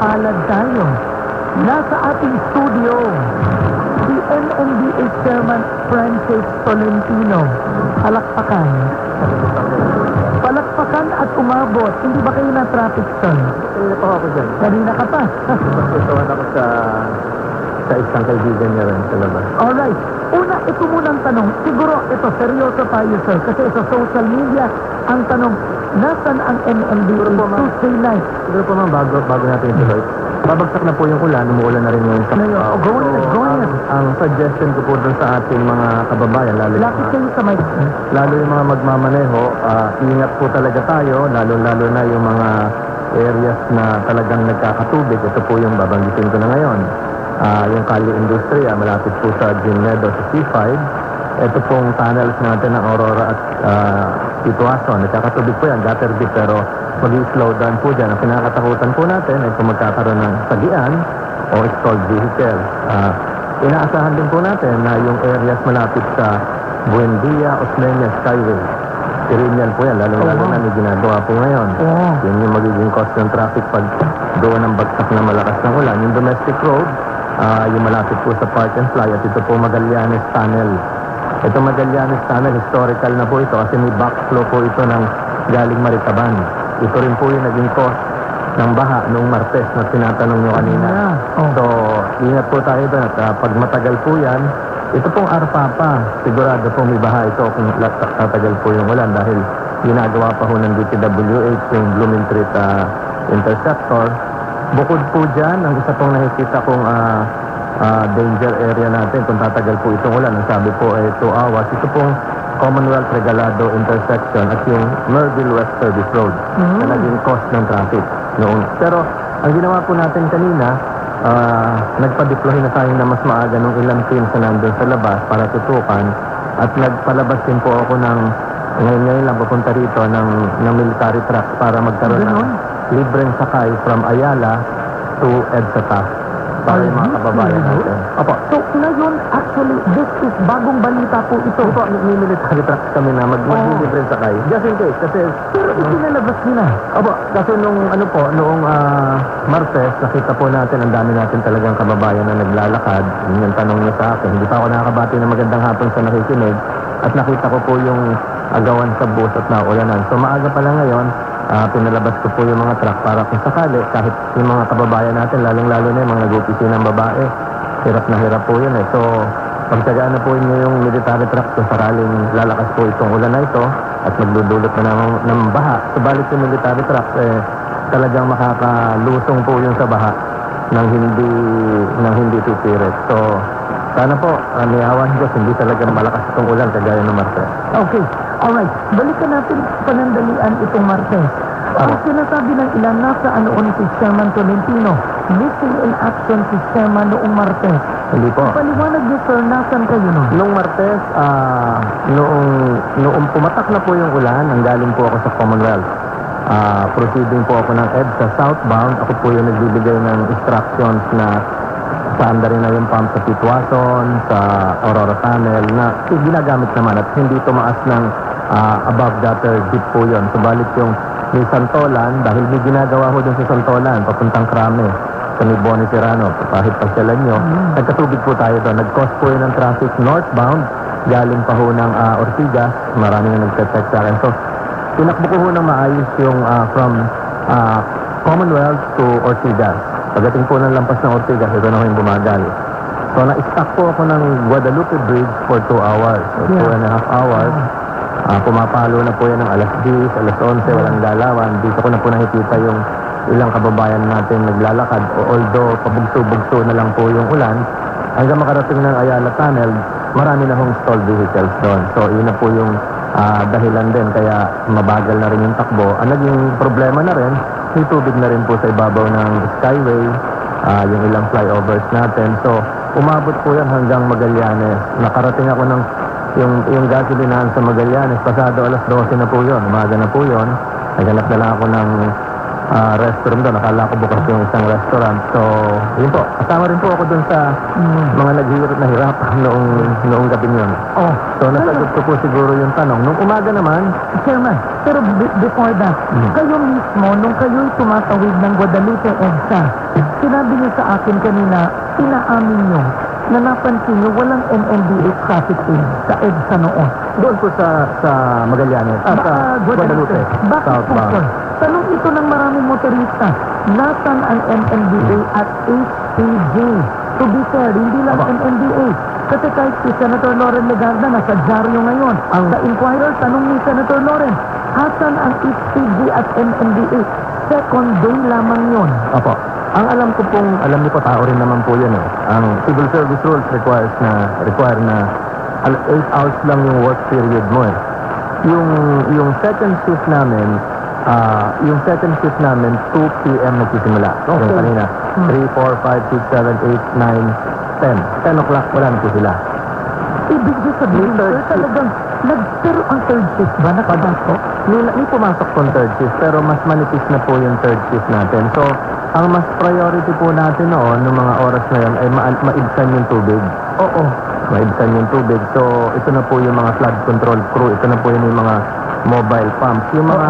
palad tayo. Nasa ating studio, si MMDA Chairman Francis Tolentino. Palakpakan. Palakpakan at umabot. Hindi ba kayo na traffic stall? Kanina pa ako dyan. Kanina ka pa. Pagkutawan ako sa isang kaibigan niya rin sa labas. Alright. Una, ito munang tanong. Siguro, ito, seryoso tayo, sir. Kasi sa social media, ang tanong, nasan ang MMDA Tuesday night? Siguro po bago natin ituloy. Babagsak na po yung ulan, umuulan na rin yung sa... Go ahead. Ang suggestion ko po dun sa ating mga kababayan, Lapit kayo sa mic. lalo yung mga magmamaneho, ingat po talaga tayo, lalo na yung mga areas na talagang nagkakatubig. Ito po yung babanggitin ko na ngayon. Yung Kali Industria, malapit po sa Ginnedo sa C5. Ito pong tunnels natin ng Aurora at Situason. Nagkakatubig po yan, gutter deep, pero mag-slow down po dyan. Ang pinakatakutan po natin ay kung magkakaroon ng sagian o stalled vehicle. Inaasahan din po natin na yung areas malapit sa Buendia, Osmeña, Skyway. Sirinian po yan, lalo na may ginagawa po ngayon. Yun yung magiging cost ng traffic pag doon ang bagsak na malakas ng ulan. Yung domestic road, yung malapit po sa Park and Fly, at ito po Magallanes Tunnel. Ito Magallanes Tunnel, historical na po ito kasi may backflow po ito ng galing Maritaban. Ito rin po yung naging cause ng baha noong Martes na tinatanong nyo kanina. So, ingat po tayo doon at pag matagal po yan, ito pong Arpapa, sigurado po may baha ito kung tatagal po yung ulan dahil ginagawa pa ho ng DPWH yung Blooming Street Interceptor. Bukod po dyan, ang isa pong nakikita kong danger area natin kung tatagal po itong ulan. Ang sabi po ay 2 hours. Ito pong Commonwealth Regalado Intersection at yung Merville West Service Road na naging cause ng traffic noon. Pero ang ginawa po natin kanina, nagpa-deploy na tayo na mas maaga ng ilang teams na nandun sa labas para tutukan at nagpalabas din po ako ng ngayon lang pupunta rito ng military truck para magkaroon ng libreng sakay from Ayala to EDSA para yung mga kababayan natin. Opo. So, ngayon, actually, this is bagong balita po ito. Opo, may military trucks kami na mag-libreng sakay. Just in case, kasi... Pero itinalabas nila. Opo, kasi noong Martes, nakita po natin, ang dami natin talagang kababayan na naglalakad. Yun yung tanong niya sa akin. Hindi pa ako nakakabati ng magandang hapon sa nakikinig. At nakita ko po yung agawan sa bus at naulanan. So, maaga pa lang ngayon, pinalabas ko po yung mga truck para kung sakali, kahit yung mga kababayan natin, lalong-lalo na yung mga nag-opisina ng babae, hirap na hirap po yun eh. So, pagsagaan na po inyo yung military truck kung sakaling lalakas po itong ulan na ito at magdudulot na ng baha. Subalit yung military truck, talagang makakalusong po yun sa baha nang hindi titirik. So, sana po, niyawan Diyos, hindi talagang malakas itong ulan kagaya ng Martes. Okay. Alright. Balikan natin panandalian itong Martes. Ang sinasabi ng ilan, nasa noon si Chairman Tolentino, missing in action si Chairman noong Martes. Hindi po. Paliwanag niyo, sir, nasan kayo noon? Noong Martes, noong pumatak na po yung ulan, nanggaling po ako sa Commonwealth. Proceeding po ako ng EDSA southbound. Ako po yung nagbibigay ng instructions na saan rin na yung pump sa Situason, sa Aurora Tunnel, na ginagamit naman at hindi tumaas ng above gutter deep po yun. Subalit yung may Santolan, dahil may ginagawa ho dun sa Santolan, papuntang Krame, sa may Boni Serrano, kahit pasyalan nyo, nagkatubig po tayo doon. Nag-cause po yun ng traffic northbound, galing pa ho ng Ortigas, marami na nag-text sa akin. So, tinakbo ko ho ng maayos yung from Commonwealth to Ortigas. Pagdating po ng lampas ng Ortigas, ito na ho yung bumagal. So, na-stuck po ako ng Guadalupe Bridge for 2 hours, or 2.5 hours. Pumapalo na po yan ng alas 10, alas 11, walang galawan. Dito ko na po nakikita yung ilang kababayan natin naglalakad. Although, pabugso-bugso na lang po yung ulan, hanggang makarating ng Ayala Tunnel, marami na hong stalled vehicles doon. So, yun na po yung dahilan din, kaya mabagal na rin yung takbo. Ang naging problema na rin, may tubig na rin po sa ibabaw ng Skyway, yung ilang flyovers natin. So, umabot po yan hanggang Magallanes. Nakarating ako ng yung gasolinahan sa Magallanes, pasado alas 12 na po yun, umaga na po yun. Naghanap na lang ako ng restaurant doon. Nakala ko bukas yung isang restaurant. So, yun po. Kasama rin po ako doon sa mga naghihirap na hirap noong gabi yun. So, nasagot ko po siguro yung tanong. Nung umaga naman, Chairman, pero before that, kayo mismo, nung kayo'y tumatawid ng Guadalupe EDSA, sinabi niyo sa akin kanina, inaamin niyo na napansin niyo walang MMDA trafficking sa EDSA noon. Doon po sa Magallanes, sa Guadalupe, Bakit po, southbound. sir? Tanong ito ng maraming motorista. Nasaan ang MMDA at HPG? To be fair, hindi lang Aba. MMDA. Kasi kahit si Senator Loren Legarda nasa dyaryo ngayon. Sa Inquirer, tanong ni Senator Loren, asan ang HPG at MMDA? Second day lamang yon. Opo. Ang alam niyo po, tao rin naman po yan eh. Ang civil service rules require na 8 hours lang yung work period mo eh. Yung second shift namin, 2 p.m. nagsisimula. Okay. Yung kanina, 3, 4, 5, 6, 7, 8, 9, 10. 10 o'clock, wala na po sila. Ibig niyo sabihin, May third sir, talagang pero ang third shift ba nakapasok? May pumasok pong third shift, pero mas manipis na po yung third shift natin. So, ang mas priority po natin noon, ng mga oras na yun, ay maibsan yung tubig. Oo. Maibsan yung tubig. So, ito na po yung mga flood control crew. Ito na po yung mga mobile pumps. Yung mga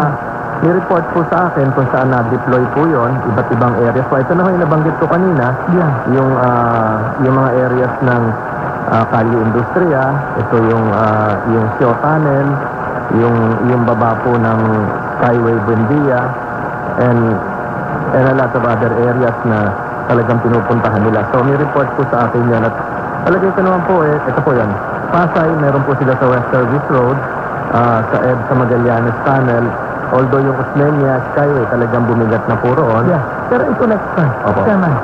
ni-report po sa akin kung saan na-deploy po yon, iba't ibang areas. So, ito na po yung nabanggit ko kanina. Yeah. Yung mga areas ng Kalye Industria. Ito yung Sio Tunnel. Yung baba po ng Skyway Buendia. And a lot of other areas na talagang pinupuntahan nila. So, may report po sa akin yan. At talagay ko naman po ito po yan. Pasay, meron po sila sa West Service Road, sa EDSA Magallanes Tunnel. Although yung Osmeña Skyway talagang bumigat na po roon. Yeah. Pero ito next time. Opo. Chairman,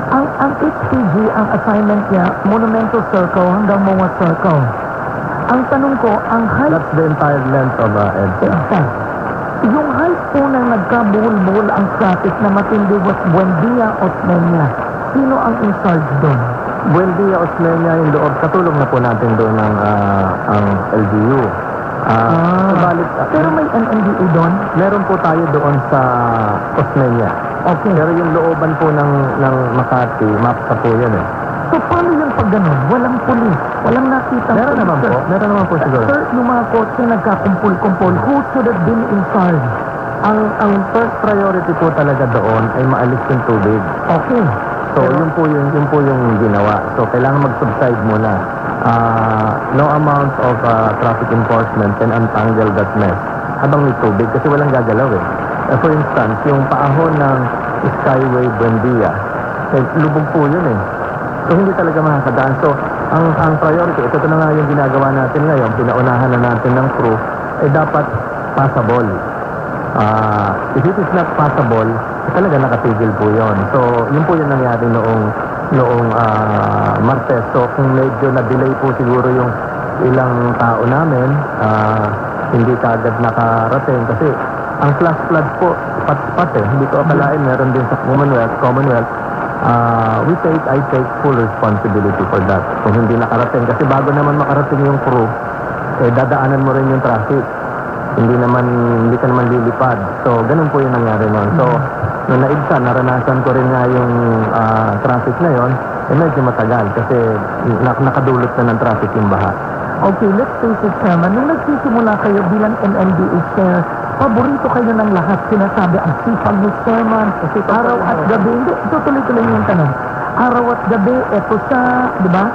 ang HPG, ang assignment niya, Monumental Circle hanggang Monga Circle. Ang tanong ko, ang height... That's the entire length of EDSA. Exact. Yung height po nang nagkabuhol-buhol ang traffic na matindi was Buendia, Osmeña. Sino ang in charge doon? Buendia, Osmeña, yung loob. Katulong na po natin doon ang LGU. Subalit, Pero may MMDA doon? meron po tayo doon sa Osmeña. Okay. Pero yung looban po ng Makati, MAPSA po yan eh. So, paano yung pag ganun? Walang pulis, walang nakita. Meron naman po. Meron naman po siguro. Sir, yung mga kotse nagkakumpul-kumpul, who should have been in charge? Ang first priority po talaga doon ay maalis yung tubig. Okay. So, yun po yung ginawa. So, kailangan mag-subside muna. No amount of traffic enforcement can untangle that mess habang may tubig kasi walang gagalaw eh. For instance, yung paahon ng Skyway Buendia, lubog po yun eh. So, hindi talaga makakadaan. So, ang priority, ito na nga yung ginagawa natin ngayon, pinaunahan na natin ng crew, dapat passable. If it is not passable, talaga nakatigil po yon. So, yun po yung nangyari noong Martes. So, kung medyo na-delay po siguro yung ilang tao namin, hindi kaagad nakarating kasi ang flash flood po, pat eh. Hindi ko akalain, meron din sa Commonwealth. I take full responsibility for that. Kung hindi nakarating, kasi bago naman makarating yung crew, dadaanan mo rin yung traffic. Hindi ka naman lilipad. So, ganun po yung nangyari noon. So, nung naibsan, naranasan ko rin nga yung traffic na yon, medyo matagal kasi nakadulot na ng traffic yung baha. Okay, let's face it, Chairman. Nung nagsisimula kayo bilang MMDA chair, paborito kayo ng lahat. Sinasabi ang sipag ni Chairman. Kasi araw at gabi, hindi, tuloy-tuloy yung tanong. Araw at gabi, eto siya, di ba?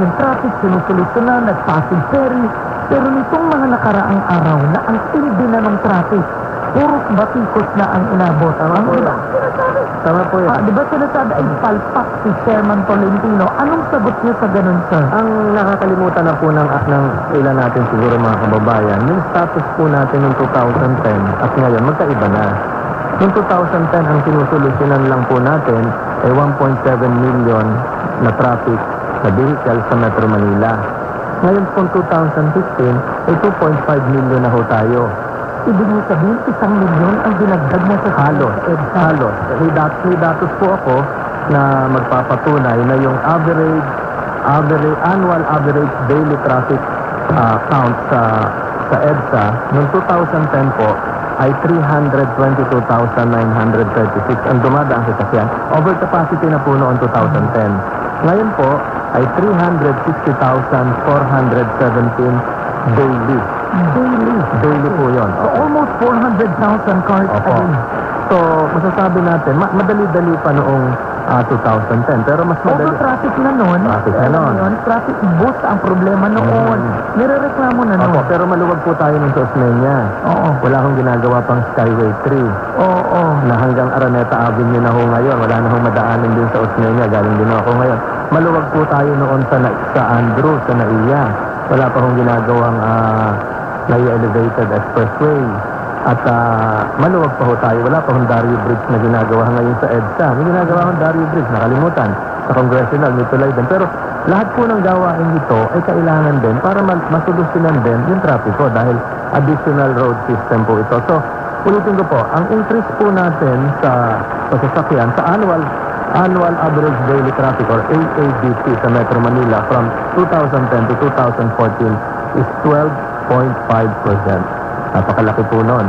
Yung traffic, sinusolusyonan, nag-passing ferry. Pero nitong mga nakaraang araw na ang tindi na ng traffic, puros batikos na ang inabot. Tama po yan. Sinasabi. Tama po yan. Di ba sinasabi ay palpak si Chairman Tolentino? Anong sagot niyo sa ganun, sir? Ang nakakalimutan na po ng ilan natin siguro mga kababayan, yung status po natin noong 2010 at ngayon magkaiba na. Noong 2010, ang sinusolusyonan lang po natin ay 1.7 million na traffic na vehicle sa Metro Manila. Ngayon po 2015, ay 2.5 million na ho tayo. Ibig niyo sabihin, 1 milyon ang dinagdag mo sa Halos. May datos po ako na magpapatunay na yung annual average daily traffic count sa EDSA noong 2010 po ay 322,936 ang dumadaan sa sasakyan. Overcapacity na po noong 2010. Ngayon po ay 360,417 daily. Daily po yun. So almost 400,000 cars a Opo. day. So, masasabi natin, madali-dali pa noong 2010, pero mas madali. Traffic na noon. Traffic na noon. Traffic boost ang problema noon. Nirereklamo na noon. Opo, pero maluwag po tayo ng sa Osmeña. Oo. Wala akong ginagawa pang Skyway 3. Oo. Na hanggang Araneta Avenue na ho ngayon. Wala na hong madaanan din sa Osmeña. Galing din ako ngayon. Maluwag po tayo noon sa Andrew, sa Naiya. Wala pa hong ginagawang Naiya Elevated Expressway. At maluwag pa ho tayo. Wala pa hong Dario Bridge na ginagawa ngayon sa EDSA. May ginagawa hong Dario Bridge, nakalimutan. Sa Congressional, may tulay din. Pero lahat po ng gawain ito ay kailangan din para masolusyonan din yung trapiko dahil additional road system po ito. So, ulitin ko po, ang increase po natin sa sasakyan sa annual average daily traffic or AADT sa Metro Manila from 2010 to 2014 is 12.5%. Napakalaki po noon.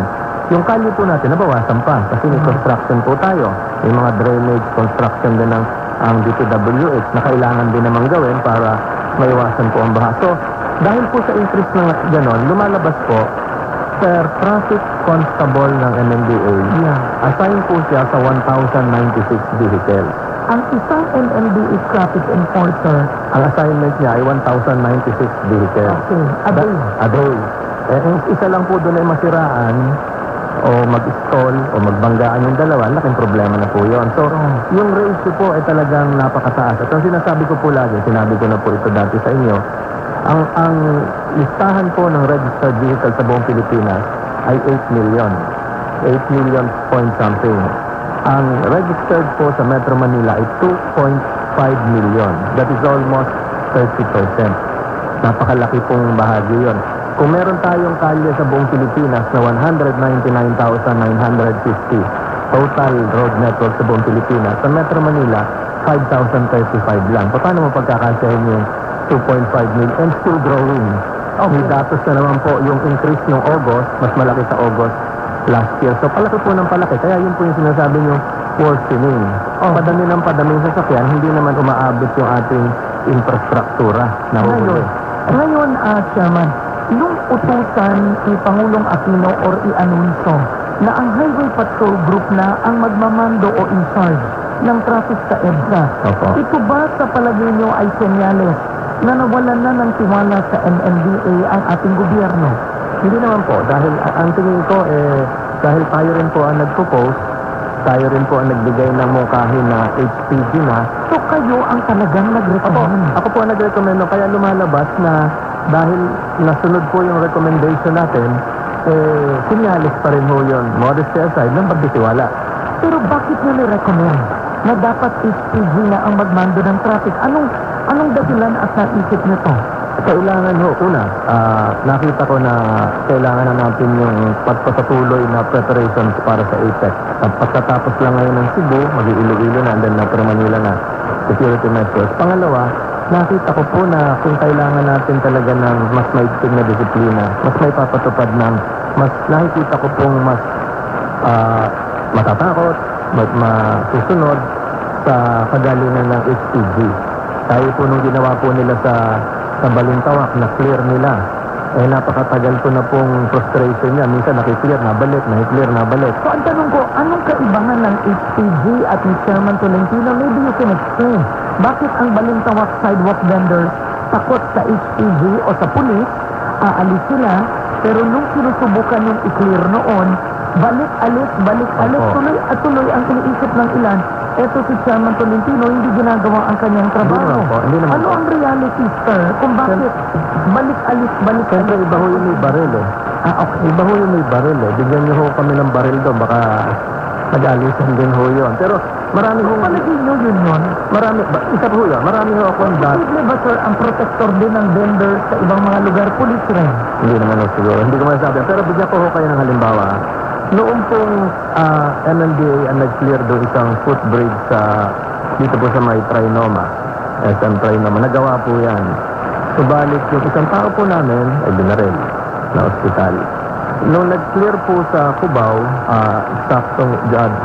Yung kalye po natin, nabawasan pa kasi may construction po tayo. May mga drainage construction din ng ang DPWH na kailangan din namang gawin para maiwasan po ang baha. So, dahil po sa increase ng ganon, lumalabas po per traffic constable ng MMDA. Assign po siya sa 1,096 vehicles. Ang isang MMDA traffic enforcer, ang assignment niya ay 1,096 vehicles. Okay. A day. Isa lang po doon ay masiraan o mag-stall o magbanggaan yung dalawa, laking problema na po yun. So, yung ratio po ay talagang napakataas. At ang sinasabi ko po lagi, sinabi ko na po ito dati sa inyo, ang listahan po ng registered vehicle sa buong Pilipinas ay 8 million. 8 million point something. Ang registered po sa Metro Manila ay 2.5 million. That is almost 30%. Napakalaki pong bahagi yun. Kung meron tayong kalye sa buong Pilipinas na 199,950 total road network sa buong Pilipinas, sa Metro Manila, 5,035 lang. Paano mo pagkakasahin yung 2.5 million and still growing? May datos na naman po yung increase ng August, mas malaki sa August last year. So palaki po ng palaki. Kaya yun po yung sinasabi yung worsening. Padami ng padaming sasakyan, hindi naman umaabot yung ating infrastruktura na huli. Ngayon, Chairman, nung utusan ni Pangulong Aquino or i-anunso na ang Highway Patrol Group na ang magmamando o in charge ng traffic sa EDSA, ito ba sa palagay nyo ay senyales na nawalan na ng tiwala sa MMDA ang ating gobyerno? Hindi naman po, dahil ang tingin ko dahil tayo rin po ang nagpo-post, tayo rin po ang nagbigay ng mungkahin na HPG na. So kayo ang talagang nag-recommend? Ako po ang nag-recommend, kaya lumalabas na dahil nasunod po yung recommendation natin, sinyalis pa rin ho yun, modesty aside, ng pagtitiwala. Pero bakit nyo ni-recommend na dapat HPG na ang magmando ng traffic? Anong dahilan at naisip nyo to? Kailangan ho, una, nakita ko na kailangan na natin yung pagpapatuloy na preparations para sa APEC. At pagkatapos lang ngayon ng Cebu, mag-Iloilo na, and then Metro Manila na security measures. Pangalawa, nakita ko po na kung kailangan natin talaga ng mas maigting na disiplina, mas may papatupad ng, nakikita ko pong mas matatakot, masusunod sa kagalingan ng HPG. Tayo po nung ginawa po nila sa Balintawak, na clear nila. Napakatagal ko na pong frustration niya. Minsan nakiklear na balik, So ang tanong ko, anong kaibahan ng HPG at ni Chairman Tolentino? Maybe you can explain. Bakit ang Balintawak sidewalk vendors takot sa HPG o sa pulis, aalis sila, pero nung sinusubukan yung i-clear noon, balik-alis, tuloy at tuloy ang iniisip ng ilan. Eto si Chairman Tolentino, hindi ginagawa ang kanyang trabaho. Ano ang reality, sir? Kung bakit balik-alis? Siyempre, iba ho yung may baril Okay. Iba ho yung may baril Bigyan niyo ho kami ng baril doon, baka nag-alisan din ho yun. Pero marami ho... Palagay nyo yun? Isa po yun, marami ho akong Posible ba, sir, ang protector din ng vendors sa ibang mga lugar, police rin? Hindi naman siguro, hindi ko masasabi. Pero bigyan ko ho kayo ng halimbawa. Noong pong MMDA ang nag-clear doon isang footbridge dito po sa may Trinoma, SM Trinoma, nagawa po yan. Subalit yung isang tao po namin ay binaril na ospital. Noong nag-clear po sa Cubao, saktong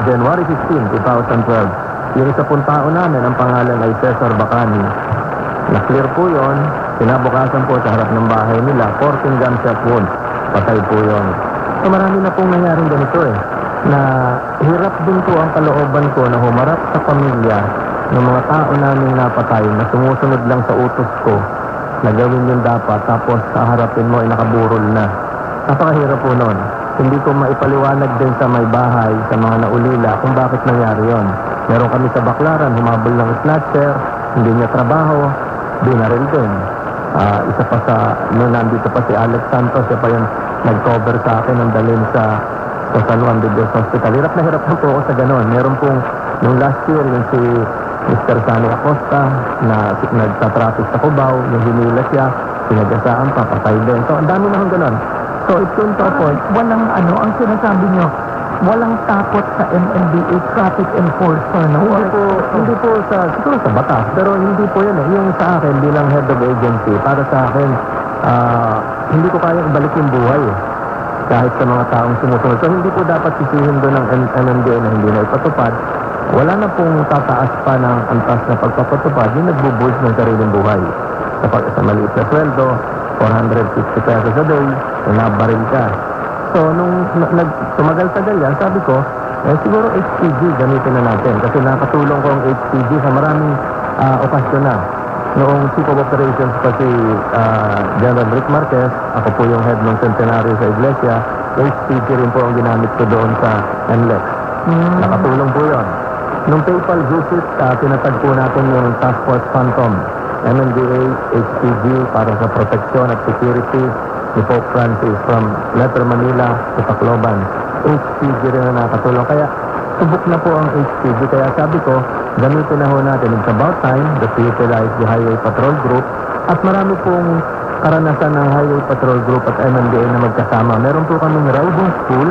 January 15, 2012, yung isa pong tao namin, ang pangalan ay Cesar Bacani. Na-clear po yon, kinabukasan po sa harap ng bahay nila, 14 gunshot wounds, patay po yon. So marami na pong nangyaring ganito na hirap din po ang kalooban ko na humarap sa pamilya ng mga tao namin napatay na sumusunod lang sa utos ko na gawin yung dapat, tapos sa harapin mo ay nakaburol na. Napakahirap po noon. Hindi ko maipaliwanag din sa may bahay, sa mga naulila, kung bakit nangyari yon. Meron kami sa Baclaran, humabol ng snatcher, hindi niya trabaho, binaril din. Isa pa sa, noon nandito pa si Alex Santos, siya pa yung nag-cover sa akin ng dalhin sa San Juan de Dios Hospital. Hirap na po ako sa ganon. Meron pong, nung last year, yung si Mr. Sani Acosta na nagtatraffic sa Cubao, yung hinila siya, sinagasaan pa, patay din. So, ang dami naman ganon. So, it's soon to a point. Walang ang sinasabi nyo, walang takot sa MMDA traffic enforcer na Hindi po siguro sa batas, pero hindi po yan eh. Yung sa akin bilang head of agency, para sa akin, hindi ko kaya ibalik yung buhay eh. Kahit sa mga taong sumusunod. So hindi po dapat sisihin doon ng MMDA na hindi na ipatupad. Wala na pong tataas pa ng antas na pagpapatupad yung nagbubuhos ng sariling buhay. Sa maliit na sweldo, 450 pesos a day, nabaril ka. So, nung tumagal-tagal yan, sabi ko, siguro HPG gamitin na natin. Kasi nakatulong ko ang HPG sa maraming okasyon na. Noong Chief of Operations pa si General Rick Marquez, ako po yung head ng Centenario sa Iglesia, HPG rin po ang ginamit ko doon sa NLEX. Nakatulong po yun. Nung PayPal visit, tinatag po natin yung Task Force Phantom, MMDA, HPG para sa proteksyon at security ni Pope Francis from Metro Manila to Tacloban. HPG rin na nakatulong. Kaya subok na po ang HPG. Kaya sabi ko, gamitin na ho natin. It's about time that we utilize the Highway Patrol Group. At marami pong karanasan ng Highway Patrol Group at MMDA na magkasama. Meron po kaming riding school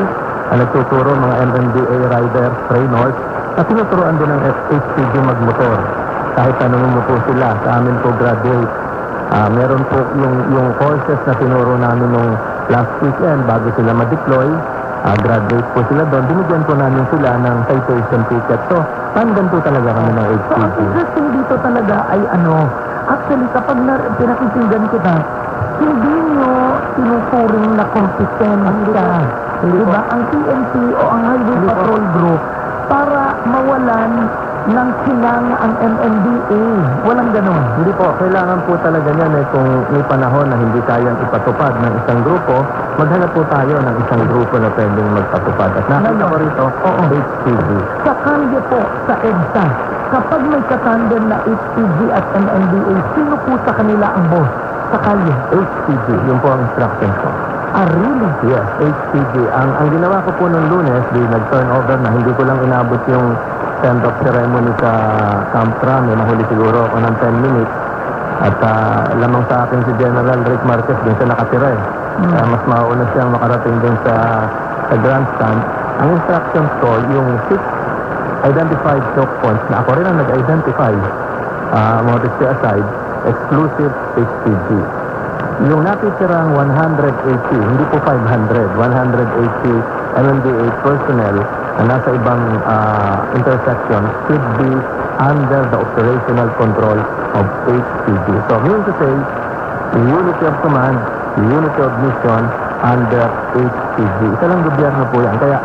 na nagtuturo mga MMDA riders, trainers, na tinuturoan din ng HPG magmotor. Kahit anong po sila, sa amin po graduate. Meron po yung courses na tinuro namin nung last weekend bago sila ma-deploy. Graduate po sila doon. Binigyan po namin sila ng citation ticket. So, pandan po talaga kami ng HPG. So, ang interesting dito talaga ay actually kapag pinakikinggan kita, hindi nyo tinuturing na kompetensya. Diba? Ang PNP o ang Highway Patrol Group para mawalan ng kinang ang MMDA. Walang ganon. Hindi po. Kailangan po talaga niyan kung may panahon na hindi kayang ipatupad ng isang grupo, maghanap po tayo ng isang grupo na pwedeng magpatupad. At nakita ko rito, HPG. Sa kalye po, sa EDSA, kapag may katandem na HPG at MMDA, sino po sa kanila ang boss? Sa kalye? HPG. Yun po ang instructions ko. Really? Yes, HPG. Ang ginawa ko po nung Lunes, nag-turnover na hindi ko lang inabot yung send-off ceremony sa Camp Trame, nahuli siguro ako ng 10 minutes. At lamang sa akin si General Rick Marquez din siya nakatira eh. Kaya mas mauna siyang makarating din sa grandstand. Ang instructions ko, yung 6 identified choke points na ako rin ang nag-identify, modesty aside, exclusive HPG. Yung natitirang 180, hindi po 500, 180 MMDA personnel na nasa ibang intersections should be under the operational control of HPG. So, meaning to say, the unity of command, the unity of mission under HPG. Isa lang gobyerno po yan. Kaya,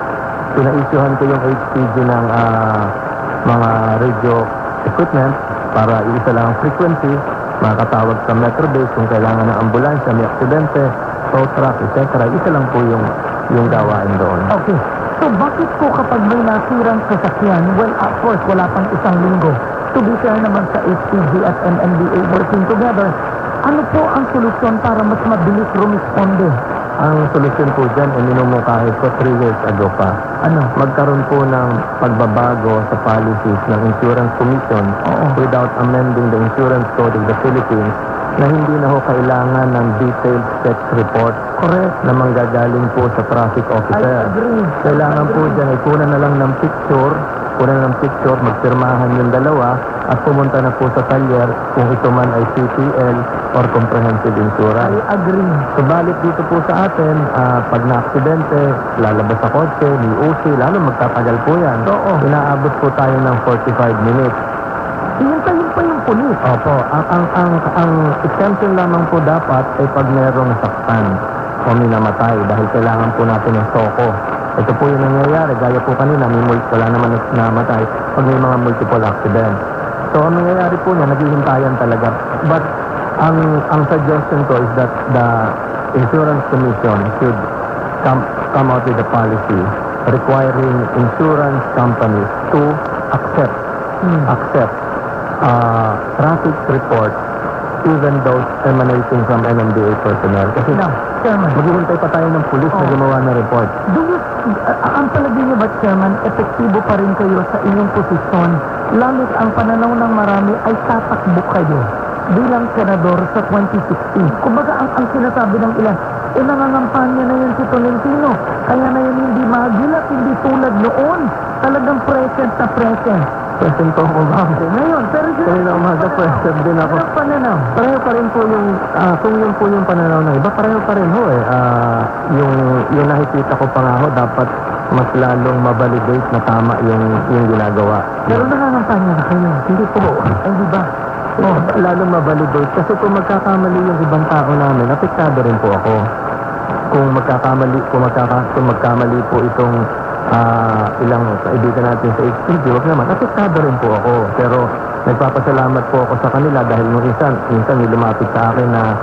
pina-issuehan ko yung HPG ng mga radio equipment para isa lang ang frequency, makakatawag sa Metro Base kung kailangan ng ambulansya, may aksidente, tow truck, etc. Isa lang po yung gawain doon. Okay. So, bakit po kapag may nasirang sasakyan, well, of course, wala pang isang linggo, to be fair naman sa HPG at MMDA working together, ano po ang solusyon para mas mabilis rumisponde? Ang solusyon po dyan, minumungkahi ko 3 years ago pa. Magkaroon po ng pagbabago sa policies ng Insurance Commission without amending the Insurance Code of the Philippines na hindi na ho kailangan ng detailed check report na manggagaling po sa traffic officer. I agree. Kailangan po dyan ay kunan na lang ng picture, magpirmahan yung dalawa at pumunta na po sa talyer kung ito man ay CPL or comprehensive insurance. I agree. Subalit dito po sa atin, pag na-aksidente, lalabas sa kotse, may UC, lalo magtatagal po yan. Inaabot po tayo ng 45 minutes. Ihintayin pa yung pulis. Opo. Ang exemption lamang po dapat ay pag merong nasaktan o minamatay dahil kailangan po natin ng soko. Ito po yung nangyayari. Gaya po kanina, wala naman namatay pag may mga multiple accidents. So, ang nangyayari po niya, naghihintayan talaga. But, ang suggestion ko is that the Insurance Commission should come out with a policy requiring insurance companies to accept traffic reports, even those emanating from MMDA personnel. Kasi Now, Chairman, maghihintay pa tayo ng pulis na gumawa ng report. ang palagay niyo ba, Chairman, epektibo pa rin kayo sa inyong posisyon, lalo't ang pananaw ng marami ay tatakbo kayo bilang senador sa 2016. Kumbaga, ang sinasabi ng ilan, nangangampanya na yan si Tolentino, kaya na yan hindi magilat, hindi tulad noon. Talagang present na present. Present po ako, ma'am. Ngayon, pero Kanina umaga, present din ako. anong pananaw? Pareho pa rin po kung yun po yung pananaw ng iba, pareho pa rin ho eh. Yung nakikita ko pa nga ho, dapat mas lalong mabalidate na tama yung ginagawa. Pero nangangampanya na kayo. Hindi po. Ay, di ba? Lalong mabalidate. Kasi kung magkakamali yung ibang tao namin, apektado rin po ako. Kung magkamali po itong ilang kaibigan natin sa HPG, wag naman, apektado rin po ako. Pero nagpapasalamat po ako sa kanila dahil minsan may lumapit sa akin na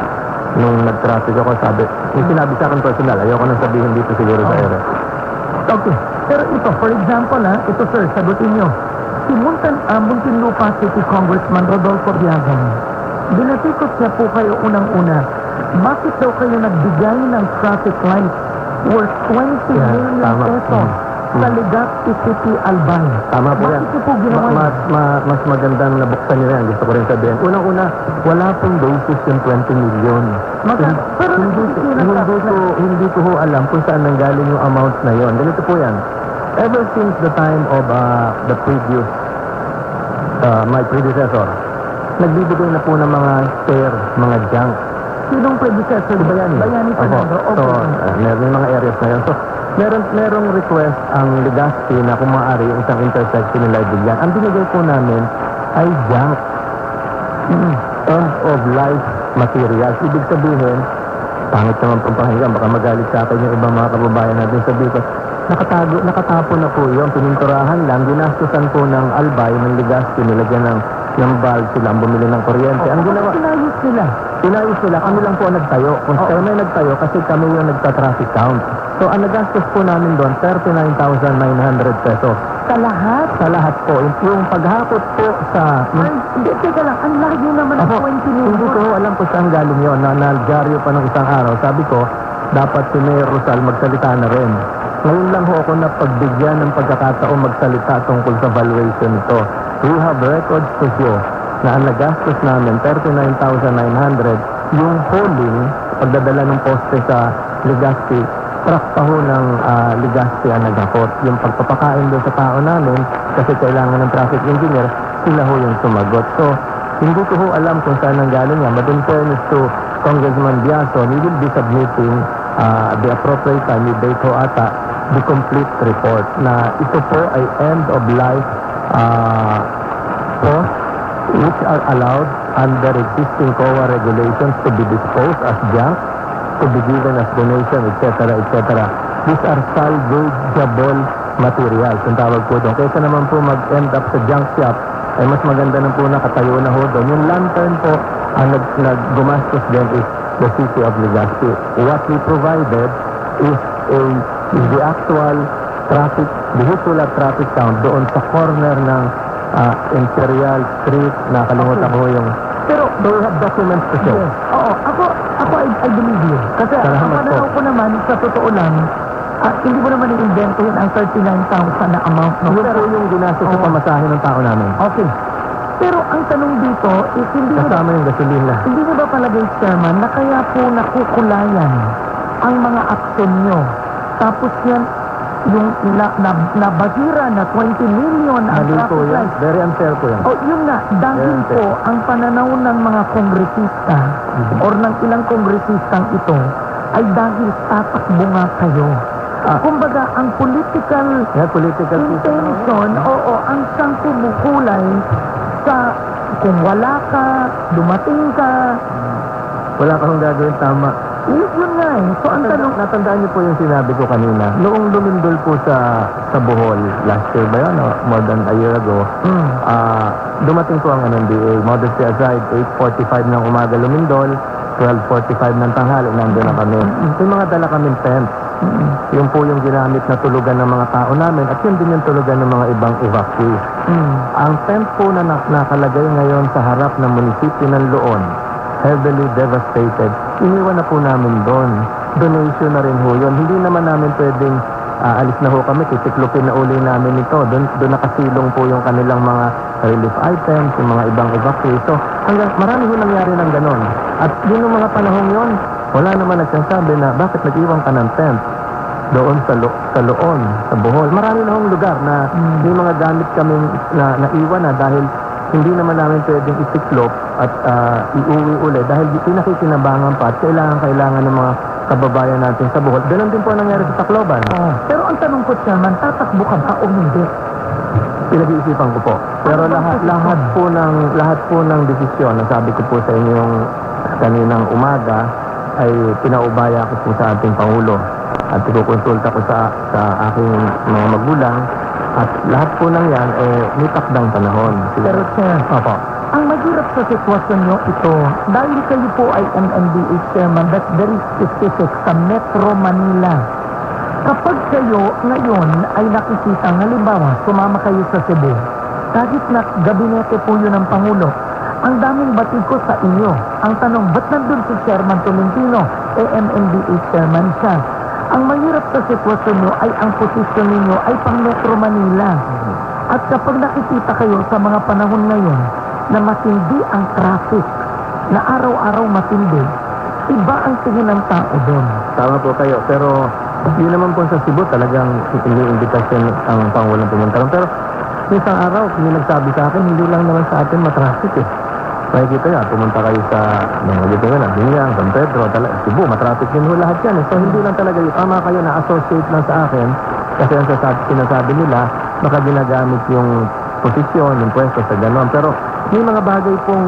nung nag-traffic ako, yung sinabi sa akin personal, ayoko nang sabihin dito siguro sa ere. Okay. Pero ito, for example, ito sir, sagutin nyo. Si Muntinlupa City Congressman Rodolfo Biagan, binatikot niya po kayo unang-una. Bakit daw kayo nagbigay ng traffic light worth 20 million tama. pesos sa Legazpi City, Albay? Tama po yan. Bakit niyo po ginawa yun? Mas magandang nabuksan nyo yan. Gusto ko rin sabihin. Unang-una, wala pong basis yung 20 million. Pero Hindi ko ho alam kung saan nanggaling yung amount na yon. Ganito po yan. Ever since the time of the previous, my predecessor, nagbibigay na po ng mga spare, mga junk. Sinong predecessor? Bayani. Bayani Fernando. So, may mga areas na yun. So, merong request ang Legazpi na kung maaari yung isang intersection nila ibigyan. Ang binigay po namin ay junk. End of life materials. Ibig sabihin, pangit naman pong pakinggan, baka magalit sa akin yung ibang mga kababayan natin sa Bicol. Nakatapo na po yun, pininturahan lang, ginastusan po ng Albay, ng Legazpi, nilagyan ng valve sila, ang bumili ng kuryente. Ang ginawa, pinayos nila, kami lang po ang nagtayo. Kung kami nagtayo, kasi kami yung nagta-traffic count. So, ang nagastos po namin doon, 39,900 pesos. Sa lahat? Sa lahat po. Yung paghapot po sa... Ay, hindi, teka lang, ang lagi naman ng 20 million. Hindi ko alam kung saan galing yun. Naldyaryo pa ng isang araw. Sabi ko, dapat si Mayor Rosal magsalita na rin. Ngayon lang ho ako napagbigyan ng pagkakataong magsalita tungkol sa valuation nito. We have records to show na ang nagastos namin, 39,900, yung hauling, pagdadala ng poste sa Legazpi, truck pa ho ng Legazpi ang nagakot. Yung pagpapakain doon sa tao namin, kasi kailangan ng traffic engineer, sila ho yung sumagot. So, hindi ko ho alam kung saan ang galing yan. But in fairness to Congressman Biason, we will be submitting the appropriate time, yung date ho ata, the complete report na ito po ay end-of-life costs which are allowed under existing COA regulations to be disposed as junk, to be given as donation, etc., etc. These are salvageable materials, ang tawag po doon. Kaysa naman po mag-end up sa junk shop, ay mas maganda na po nakatayo na ho doon. Yung lantern po, ang naggumastos din is the city of Legazpi. What we provided is the actual traffic, vehicular traffic count doon sa corner ng Imperial Street, nakalimutan ko yung... Pero, we have documents to show. Yes. Oo, ako I believe you. Kasi ang pananaw ko naman, sa totoo lang, hindi mo naman i-invento yun ang 39,000 na amount. No? Yun po yung ginastos sa pamasahe ng tao namin. Okay. Pero ang tanong dito is kasama yung gasolina. Hindi nyo ba palagay, Chairman, na kaya po nakukulayan ang mga aksyon nyo? Tapos yan, yung nabahira na 20 million ang traffic light. Very unfair po yan. Yun nga, dahil po ang pananaw ng mga kongresista or ng ilang kongresistang ito ay dahil tatakbo nga kayo. Kumbaga, ang political intention, ang siyang kumukulay sa kung wala ka, dumating ka. Wala kang gagawin tama. Yun nga eh. So ang tanong, Natandaan niyo po yung sinabi ko kanina. Noong lumindol po sa Bohol, last year ba yun? More than a year ago. Dumating po ang NMDA. Modesty aside, 8:45 ng umaga lumindol, 12:45 ng tanghali, nandun na kami. May mga dala kaming tent. Yun po yung ginamit na tulugan ng mga tao namin at yun din yung tulugan ng mga ibang evacuees. Ang tent po na nakalagay ngayon sa harap ng munisipyo ng Loon, heavily devastated, iniwan na po namin doon. Donation na rin ho yun. Hindi naman namin pwedeng alis na ho kami, titiklopin na uli namin ito. Doon nakasilong po yung kanilang mga relief items, yung mga ibang evacuees. So, marami ho nangyari ng ganon. At yun yung mga panahong yun, wala naman nagsasabi na bakit nag-iwan ka ng tent doon sa Loon, sa Bohol. Marami na hong lugar na may mga gamit kaming na naiwan na dahil hindi naman namin pwedeng itiklop at iuwi uli dahil pinakikinabangan pa at kailangan ng mga kababayan natin sa Bohol. Ganon din po ang nangyari sa Tacloban. Pero ang tanong ko, Chairman, tatakbo ka ba o hindi? Pinag-iisipan ko po. Pero lahat po ng desisyon, nasabi ko po sa inyong kaninang umaga, ay pinaubaya ko po sa ating Pangulo at ikukonsulta ko sa aking mga magulang at lahat po ng yan may takdang panahon. Pero Chair, Opo. ang mahirap sa sitwasyon nyo ito, dahil kayo po ay MMDA Chairman, that's very specific sa Metro Manila. Kapag kayo ngayon ay nakikita, halimbawa, sumama kayo sa Cebu, kahit na gabinete po yun ng Pangulo, ang daming batid ko sa inyo. Ang tanong, ba't nandun si Chairman Tolentino? MMDA Chairman siya. Ang mahirap sa sitwasyon nyo ay ang posisyon ninyo ay pang Metro Manila. At kapag nakikita kayo sa mga panahon ngayon na matindi ang traffic, na araw-araw matindi, iba ang tingin ng tao doon. Tama po kayo. Pero yun naman po sa Cebu talagang iniimbitasyon ang Pangulong pumunta ron. Pero isang araw, may nagsabi sa akin, hindi lang naman sa atin matraffic eh. Makikita nyo, pumunta kayo sa Binyang, San Pedro, Cebu, matraffic din ho lahat yan. So hindi lang talaga yung tama kayo na associate lang sa akin kasi ang sinasabi nila, baka ginagamit yung posisyon, yung pwesto sa gano'n. Pero may mga bagay pong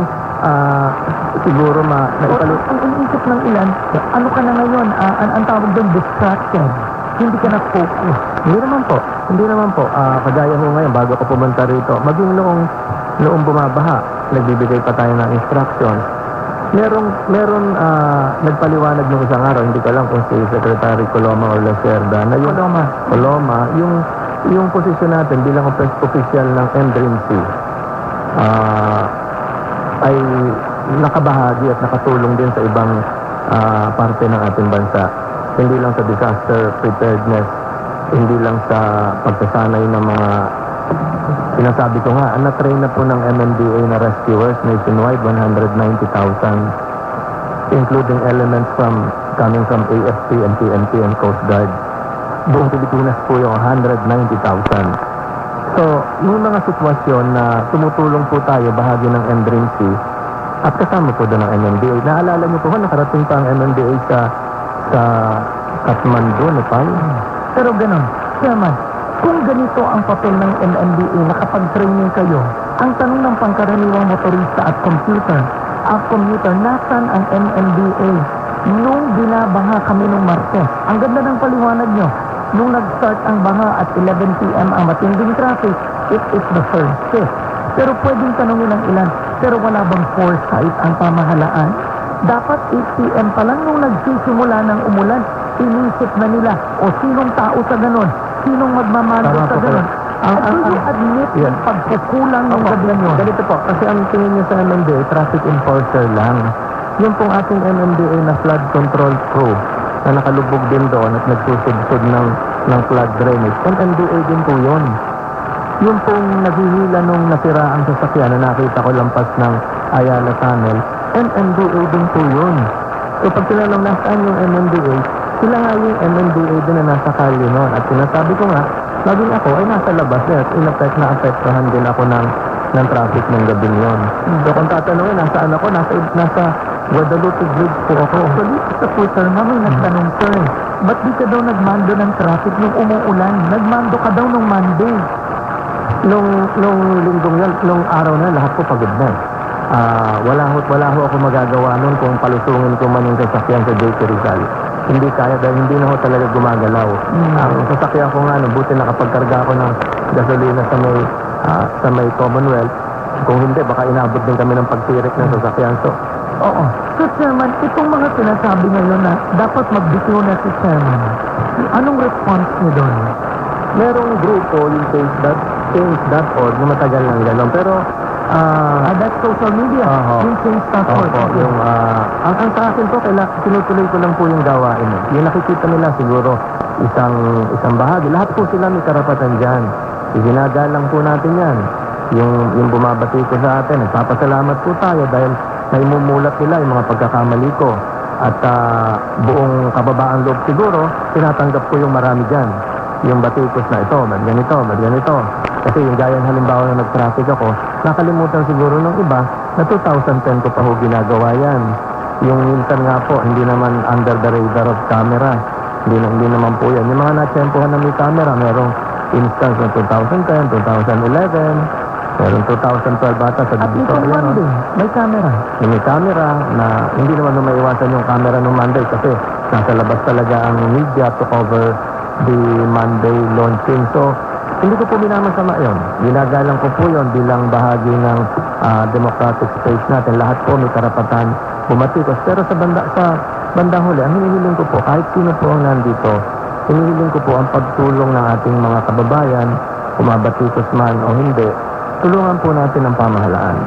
siguro naipalit. Ang iniisip ng ilan, ano ka na ngayon, ang tawag doon, distracted. Hindi ka na-focus. Hindi naman po. Kagaya ho ngayon, bago ako pumunta rito, maging noong bumabaha, nagbibigay pa tayo ng instructions. Meron nagpaliwanag nung isang araw, hindi ko alam kung si Secretary Coloma o Lacerda, na yung Coloma, yung posisyon natin bilang official ng MDRIMC ay nakabahagi at nakatulong din sa ibang parte ng ating bansa. Hindi lang sa disaster preparedness, hindi lang sa pagsasanay ng mga sinasabi ko nga, na-train na po ng MMDA na rescuers nationwide, 190,000, including elements coming from AFP and PNP and Coast Guard. Buong Pilipinas po yung 190,000. So, yung mga sitwasyon na tumutulong po tayo, bahagi ng MDRIMC, at kasama po doon ng MMDA. Naalala niyo po, nakarating pa ang MMDA sa Kathmandu, Nepal. Pero ganun, Chairman, kung ganito ang papel ng MMDA na kapag training kayo, ang tanong ng pangkaraniwang motorista at commuter, nasan ang MMDA? Nung binabaha kami nung Martes, ang ganda ng paliwanag nyo, nung nag-start ang baha at 11 p.m. ang matinding traffic, it is the first shift. Pero pwedeng tanongin ng ilan, pero wala bang foresight ang pamahalaan? Dapat 8 p.m. pa lang nung nagsisimula ng umulan, inisip na nila, o sinong tao sa ganon? Sinong magmamando sa ganon? At do you admit yung pagkukulang ng gabi nyo? Ganito po, kasi ang tingin nyo sa MMDA, traffic enforcer lang. Yung pong ating MMDA na flood control crew na nakalubog din doon at nagsusubsod ng flood drainage, MMDA din po yun. Yung pong naghihila nung nasira ang sasakyan na nakita ko lampas ng Ayala Tunnel, MMDA din po yun. So pag tinanong nasaan yung MMDA, sila nga yung MMDA din na nasa kalye noon. At sinasabi ko nga, laging ako ay nasa labas at na-apektuhan din ako ng traffic ng gabi yun. So kung tatanungin, nasaan ako? Nasa Guadalupe Bridge po ako. Actually, sa Twitter na may nagtanong, sir, ba't di ka daw nagmando ng traffic nung umuulan? Nagmando ka daw nung Monday. Nung linggong yan, nung araw na, lahat po pagod na. Wala ho ako magagawa nun kung palusungin ko man yung sasakyan sa JP Rizal. hindi kaya dahil hindi na ho talaga gumagalaw. Ang sasakyan ko nga, buti nakapagkarga ako ng gasolina sa may Commonwealth. Kung hindi, baka inabot din kami ng pagtirik ng sasakyan. So, Oo. So, Chairman, itong mga sinasabi ngayon na dapat magbitiw na si Chairman, anong response niyo doon? merong grupo, yung change.org, na matagal lang gano'n. Pero, that's social media. Yung change.org. Opo, yung, ang sa akin po, tinutuloy ko lang po yung gawain. Yung nakikita nila siguro isang bahagi. Lahat po sila may karapatan dyan. Iginagalang po natin yan. Yung bumabati ko sa atin, nagpapasalamat po tayo dahil naimumulat nila yung mga pagkakamali ko. At buong kababaan loob siguro, tinatanggap ko yung marami dyan. Yung batikos na ito, ba't ganito. Kasi yung gaya halimbawa na nag-traffic ako, nakalimutan siguro ng iba na 2010 ko pa ho ginagawa yan. Yung minsan nga po, hindi naman under the radar of camera. Hindi naman po yan. Yung mga natsempohan na may camera, merong instance ng 2010, 2011, merong 2012 bata sa At itong Divisoria. Monday, may camera. May camera na hindi naman maiwasan yung camera ng Monday kasi nasa labas talaga ang media to cover the Monday launching. So, hindi ko po minamasama yun. Ginagalang ko po yun bilang bahagi ng democratic space natin. Lahat po may karapatan bumatikos. Pero sa bandang huli, ang hinihiling ko po, kahit sino po ang nandito, hinihiling ko po ang pagtulong ng ating mga kababayan, kumabatikos man o hindi, tulungan po natin ang pamahalaan.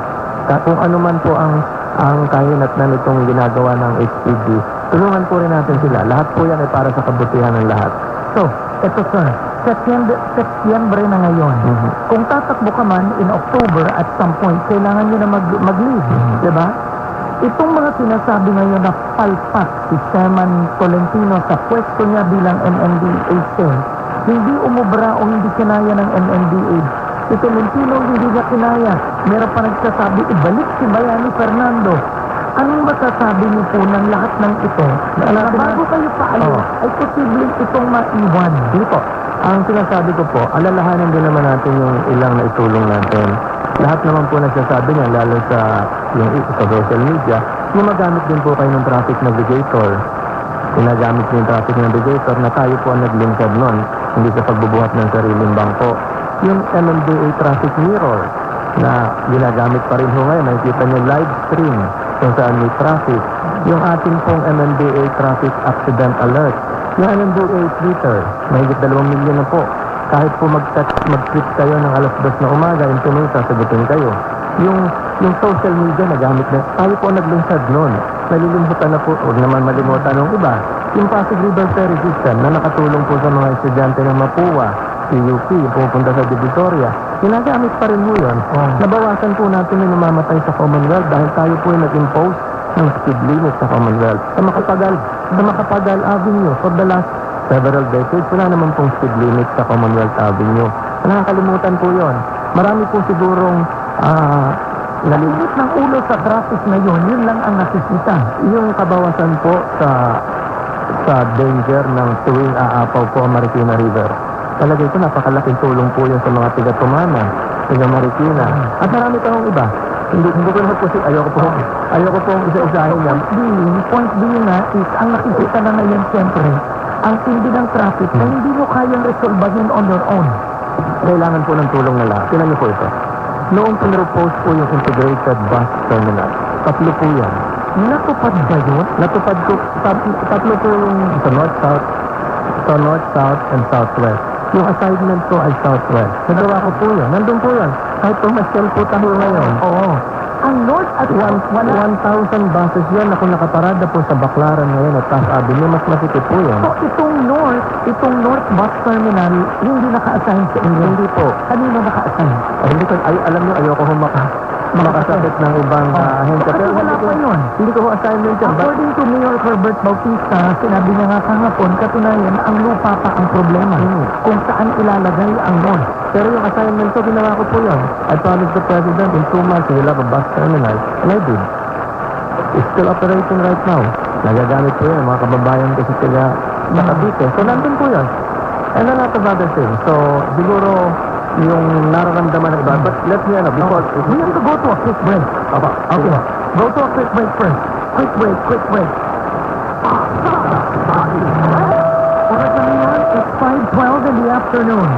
Kung ano man po ang kahinatnan itong ginagawa ng HPG, tulungan po rin natin sila. Lahat po yan ay para sa kabutihan ng lahat. So, ito sir, Setyembre na ngayon. Kung tatakbo ka man in October at some point, kailangan nyo na mag-leave. Diba? Itong mga sinasabi ngayon na palpak si Chairman Tolentino sa pwesto niya bilang MMDA chair, hindi umubra o hindi kinaya ng MMDA. Si Tolentino hindi niya kinaya. Meron pa nagsasabi, ibalik si Bayani Fernando. Anong masasabi niyo po ng lahat ng ito? Na bago kayo paalis, ay posibleng itong maiwan. Hindi po. Ang sinasabi ko po, alalahanan din naman natin yung ilang na itulong natin. Lahat naman po nagsasabi niya, lalo sa social media, gumagamit din po kayo ng traffic navigator. Ginagamit niyo yung traffic navigator na tayo po ang naglinkad nun, hindi sa pagbubuhat ng sariling bangko. Yung MMDA traffic mirror na ginagamit pa rin ho ngayon, nakikita niyo live stream kung saan may traffic. Yung ating pong MMDA traffic accident alert, yung MMDA Twitter, mahigit 2 milyon na po. Kahit po mag-tweet kayo ng 2:00 na umaga, yung tuloy sasagutin kayo. Yung social media nagamit na, tayo po naglungsad nun. Nalilimutan na po, huwag naman malimutan ng iba. Yung Pasig River Ferry System na nakatulong po sa mga estudyante ng Mapua, CUP, pupunta sa Divisoria, ginagamit pa rin po yun. Nabawasan po natin yung namamatay sa Commonwealth dahil tayo po yung nag-impose ng speed limit sa Commonwealth. Sa Makapagal Avenue, for the last several decades, wala naman pong speed limit sa Commonwealth Avenue. Nakakalimutan po yun. Marami po sigurong Nalimit ng ulo sa traffic na yun lang ang nakikita. yung kabawasan po sa danger ng tuwing aapaw po ang Marikina River. Talaga ito, napakalaking tulong po yun sa mga tiga-Tumana, tiga-Marikina. At marami pa hong iba. Hindi ko na po ayoko po isa-isahin yan. Point B na is, ang nakikita na ngayon siyempre, ang tindi ng traffic na hindi mo kayang resolbahin on your own. Kailangan po ng tulong na lahat. Tingnan niyo po ito. Noong pinropose po yung integrated bus terminal, 3 po yan. Natupad ba yun? Natupad ko, 3 po yung sa north, south, and southwest. Yung assignment ko ay southwest. Nagawa ko po yun. Nandun po yun. Kahit pumasyal po tayo ngayon. Oo. Ang north at 1,000 buses yun na kung nakaparada po sa Baclaran ngayon at Taft Avenue, mas masikip po yun. So, itong north bus terminal, hindi naka-assign sa inyo. Hindi po. Kanino naka-assign? Alam niyo, ayoko makasakit ng ibang ahensya. Kasi wala pa yun. Hindi ko po assignment yan. According to Mayor Herbert Bautista, sinabi niya nga kahapon, katunayan, ang lupa pa ang problema. Kung saan ilalagay ang north. Pero yung assignment ko, ginawa ko po yun. I promised the President in 2 months, he will have a bus terminal. And I did. It's still operating right now. Nagagamit po yun, mga kababayan ko sa Cavite. So, nandun po yun. And a lot of other things. So, siguro, yung nararamdaman ng iba. But let me, before... We have to go to a quick break. Okay. Go to a quick break first. Quick break. afternoon.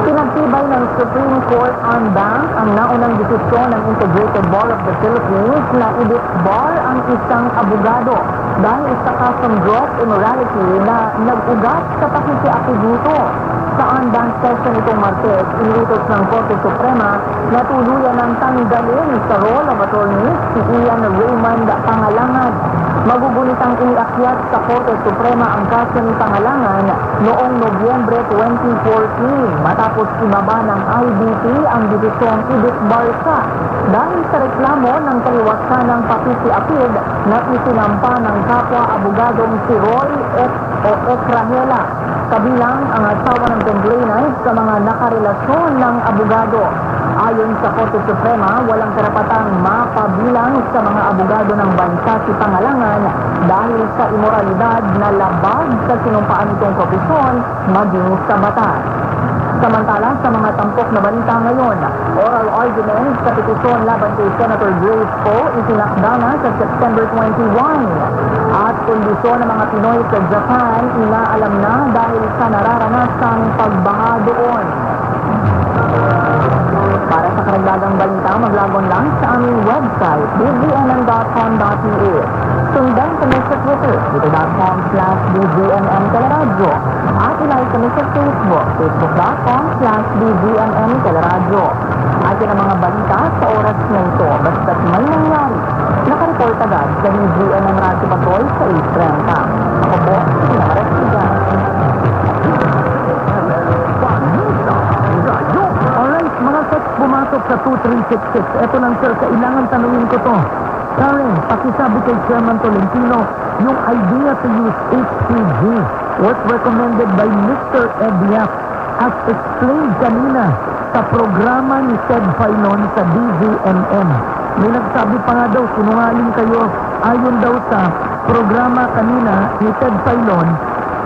Pinagtibay ng Supreme Court on Bank ang naunang desisyon ng Integrated Bar of the Philippines na i-disbar ang isang abogado dahil sa kasong gross immorality na nag-ugat sa pakikiapid nito. Sa on-bank session itong Martes, iniutos ng Korte Suprema na tuluyan ng tanggalin sa role of attorney si Ian Raymond Pangalangan. Magugunitang iniakyat sa Korte Suprema ang kaso ni Pangalangan noong Nobyembre 2014 matapos ibaba ng IBP ang divisyong i-disbar siya dahil sa reklamo ng kaliwasan ng pakikiapid na isinampa ng kapwa-abogadong si Roy Ekrahela. Kabilang ang asawa ng complainant sa mga nakarelasyon ng abogado. Ayon sa Korte Suprema, walang karapatang mapabilang sa mga abogado ng bansa si Pangalangan dahil sa imoralidad na labag sa sinumpaan nitong profesyon maging sa batas. Samantala, sa mga tampok na balita ngayon, oral arguments sa petisyon laban kay Senator Grace Poe itinakda na sa September 21. At kondisyon ng mga Pinoy sa Japan, inaalam na dahil sa nararanasang pagbaha doon. Para sa karagdagang balita, maglagon lang sa aming website, bgnm.com.ph. Sundan kami sa Twitter, twitter.com/bgnm Teleradyo. At ilike kami sa Facebook, facebook.com/bgnm Teleradyo. At yun ang mga balita sa oras na ito, basta't may nangyari. Nakareport agad sa BGNM Radyo Patrol sa 8:30. Ako po, si Namaras Sigan. Alright, mga sets pumasok sa 2366. Eto lang sir, kailangan tanungin ko to. Karen, pakisabi kay Chairman Tolentino, yung idea to use HPG was recommended by Mr. Ediak as explained kanina sa programa ni Ted Filon sa DZMM. May nagsabi pa nga daw, sinungaling kayo. Ayon daw sa programa kanina ni Ted Filon,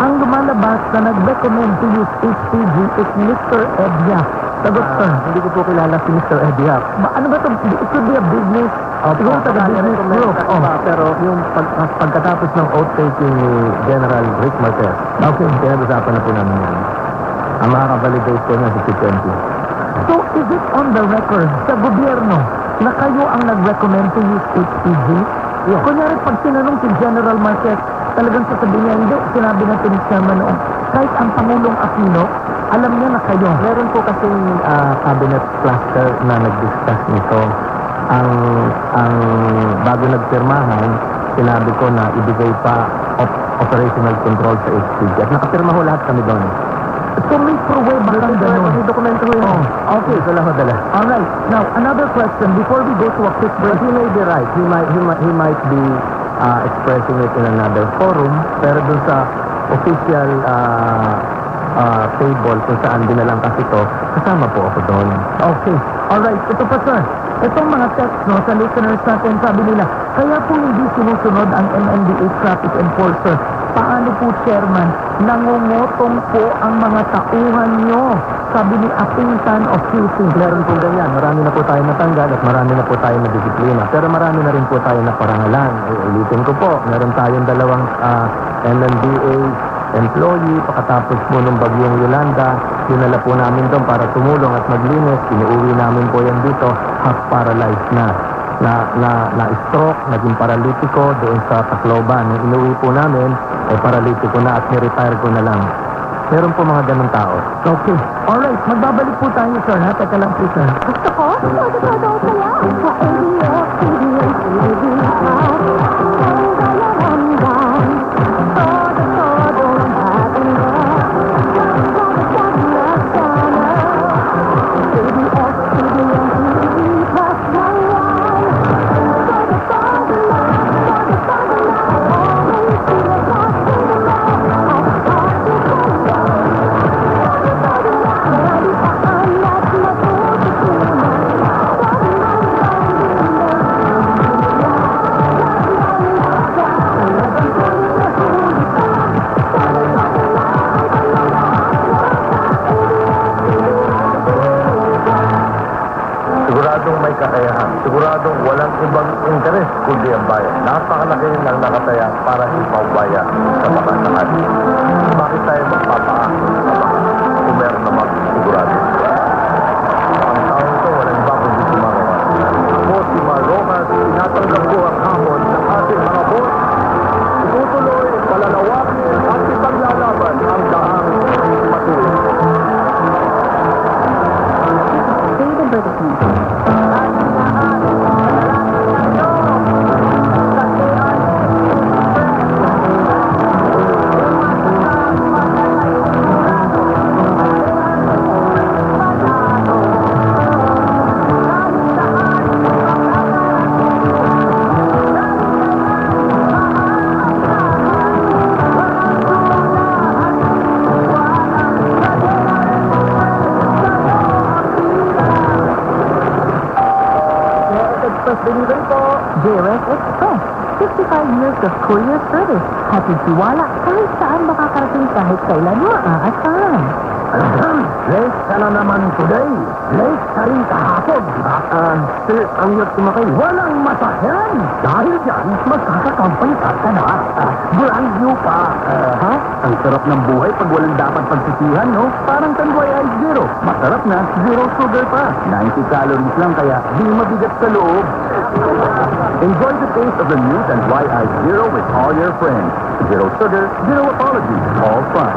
ang lumalabas na nag-recommend to use HPG is Mr. Ediak. Sagot, sir. Hindi ko po kilala si Mr. Ediak. Ano ba ito? It could be a business. Siguro taga-business group. Pero yung pagkatapos ng oath-taking ni General Rick Marquez, pinag-usapan na po namin yan. Ang makakavalidate ko na si C20. So, is it on the record sa gobyerno na kayo ang nag-recommend to use HPG? Yes. Kunyari, pag tinanong si General Marquez, talagang sasabihin niya, hindi, sinabi na ito ni Chairman noong, kahit ang Pangulong Aquino, alam niya na kayo. Meron po kasing cabinet cluster na nag-discuss nito. Ang bago nagpirmahan, sinabi ko na ibigay pa operational control sa HPG. At nakapirma ho lahat kami doon. So may pruweba kang gano'n. May dokumento ho yun. Okay, ito lang ho dala. Alright, now another question before we go to a quick break. He may be right. He might be expressing it in another forum, pero dun sa official table kung saan dinalang kasi ito, kasama po ako doon. Okay. Alright, ito pa sir. Itong mga text no, sa listeners natin, sabi nila, kaya po hindi sinusunod ang MMDA traffic enforcer. Paano po, Chairman? Nangungutong po ang mga tauhan nyo. Sabi ni Apintan of QC. Meron po ganyan. Marami na po tayo natanggal at marami na po tayo na disiplina. Pero marami na rin po tayo na parangalan. Ulitin ko po, meron tayong dalawang MMDA employee. Pakatapos po nung bagyong Yolanda, dinala po namin doon para tumulong at maglinis. Inuuwi namin po yan dito, half paralyzed na stroke, naging paralitiko doon sa Tacloban. Nung inuwi po namin, paralitiko na at ni-retire ko na lang. Meron po mga ganun tao. Okay. Alright, magbabalik po tayo, sir, ha? Teka lang po, sir. Gusto ko? Todo pa yan. Sa ABS, ABS, napakalaki ng nakataya para ipawaya sa mga lahat. Bakit tayo magpapaako sa mga kung meron namang sigurado? Ang taong ito, walang iba kundi si Maromas. Ako si Maromas, tinatanggap ko ang hamon ng ating mga boss. Itutuloy, palalawakin at ipaglalaban ang daang patuloy. Read advertisement. Delivery po. JRS Express. 55 years of courier service. Hatid tiwala kahit saan makakarating kahit kailan maaasahan. Late ka na naman today. Late ka rin kahapon. Sir, ang hirap sumakay. Walang masakyan. Dahil dyan, magkakakompany ka na. Brand new pa. Ha? Ang sarap ng buhay pag walang dapat pagsisihan, no? Parang Tanduay Ice Zero. Masarap na, zero sugar pa. 90 calories lang kaya di mabigat sa loob. Enjoy the taste of the new Tanduay Ice Zero with all your friends. Zero sugar, zero apologies, all fun.